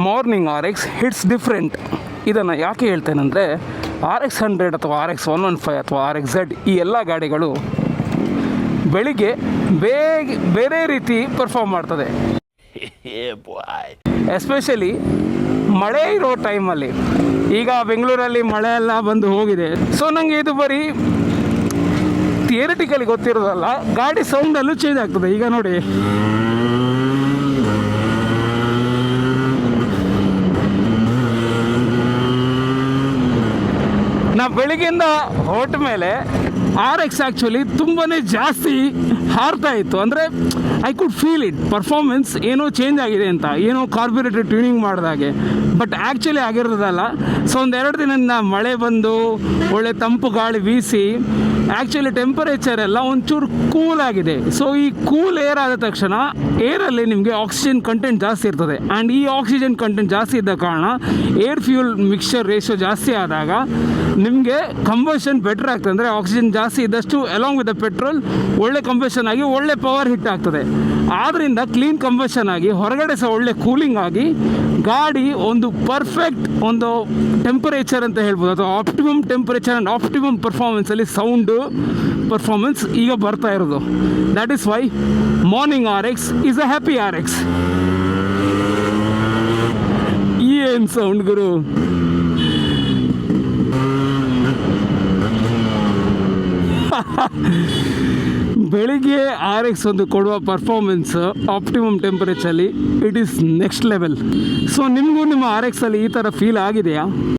Morning RX hits different. ಇದನ್ನು ಯಾಕೆ ಹೇಳ್ತೇನೆಂದರೆ RX 100 ಅಥವಾ RX 115 ಅಥವಾ RXZ ಈ ಎಲ್ಲ ಗಾಡಿಗಳು ಬೆಳಿಗ್ಗೆ ಬೇರೆ ರೀತಿ ಪರ್ಫಾರ್ಮ್ ಮಾಡ್ತದೆ. ಎಸ್ಪೆಷಲಿ ಮಳೆ ಇರೋ ಟೈಮಲ್ಲಿ. ಈಗ ಬೆಂಗಳೂರಲ್ಲಿ ಮಳೆ ಎಲ್ಲ ಬಂದು ಹೋಗಿದೆ. ಸೊ ನನಗೆ ಇದು ಬರೀ ಥಿಯರಿಟಿಕಲಿ ಗೊತ್ತಿರೋದಲ್ಲ, ಗಾಡಿ ಸೌಂಡಲ್ಲೂ ಚೇಂಜ್ ಆಗ್ತದೆ. ಈಗ ನೋಡಿ, ನಾ ಬೆಳಿಗ್ಗೆಯಿಂದ ಹೊರಟ ಮೇಲೆ RX ಆ್ಯಕ್ಚುಲಿ ತುಂಬಾ ಜಾಸ್ತಿ ಹಾರ್ತಾ ಇತ್ತು. ಅಂದರೆ I could feel it, performance ಏನೋ ಚೇಂಜ್ ಆಗಿದೆ ಅಂತ, ಏನೋ ಕಾರ್ಬೊರೇಟರ್ ಟ್ಯೂನಿಂಗ್ ಮಾಡಿದಾಗೆ. ಬಟ್ ಆ್ಯಕ್ಚುಲಿ ಆಗಿರೋದಲ್ಲ. ಸೊ ಒಂದೆರಡು ದಿನದಿಂದ ಮಳೆ ಬಂದು ಒಳ್ಳೆ ತಂಪು ಗಾಳಿ ಬೀಸಿ ಆ್ಯಕ್ಚುಲಿ ಟೆಂಪರೇಚರ್ ಎಲ್ಲ ಒಂಚೂರು ಕೂಲ್ ಆಗಿದೆ. ಸೊ ಈ ಕೂಲ್ ಏರ್ ಆದ ತಕ್ಷಣ ಏರಲ್ಲಿ ನಿಮಗೆ ಆಕ್ಸಿಜನ್ ಕಂಟೆಂಟ್ ಜಾಸ್ತಿ ಇರ್ತದೆ. ಆ್ಯಂಡ್ ಈ ಆಕ್ಸಿಜನ್ ಕಂಟೆಂಟ್ ಜಾಸ್ತಿ ಇದ್ದ ಕಾರಣ ಏರ್ ಫ್ಯೂಲ್ ಮಿಕ್ಸ್ಚರ್ ರೇಷಿಯೋ ಜಾಸ್ತಿ ಆದಾಗ ನಿಮಗೆ ಕಂಬಷನ್ ಬೆಟರ್ ಆಗ್ತದೆ. ಅಂದರೆ ಆಕ್ಸಿಜನ್ ಜಾಸ್ತಿ ಇದ್ದಷ್ಟು ಅಲಾಂಗ್ ವಿತ್ ದ ಪೆಟ್ರೋಲ್ ಒಳ್ಳೆ ಕಂಬಷನ್ ಆಗಿ ಒಳ್ಳೆ ಪವರ್ ಹಿಟ್ ಆಗ್ತದೆ. ಆದ್ದರಿಂದ ಕ್ಲೀನ್ ಕಂಬಷನ್ ಆಗಿ ಹೊರಗಡೆ ಸಹ ಒಳ್ಳೆ ಕೂಲಿಂಗ್ ಆಗಿ ಗಾಡಿ ಒಂದು ಪರ್ಫೆಕ್ಟ್ ಒಂದು ಟೆಂಪರೇಚರ್ ಅಂತ ಹೇಳ್ಬೋದು, ಅಥವಾ ಆಪ್ಟಿಮಮ್ ಟೆಂಪರೇಚರ್ ಆ್ಯಂಡ್ ಆಪ್ಟಿಮಮ್ ಪರ್ಫಾರ್ಮೆನ್ಸಲ್ಲಿ ಸೌಂಡು ಪರ್ಫಾರ್ಮೆನ್ಸ್ ಈಗ ಬರ್ತಾ ಇರೋದು. That is why morning RX is a happy RX. ಏನು ಸೌಂಡ್ ಗುರು! ಬೆಳಿಗ್ಗೆ RX ಒಂದು ಕೊಡುವ ಪರ್ಫಾರ್ಮೆನ್ಸ್ ಆಪ್ಟಿಮಮ್ ಟೆಂಪರೇಚರಲ್ಲಿ it is next level. So ನಿಮಗೂ ನಿಮ್ಮ RX ಅಲ್ಲಿ ಈ ಥರ ಫೀಲ್ ಆಗಿದೆಯಾ?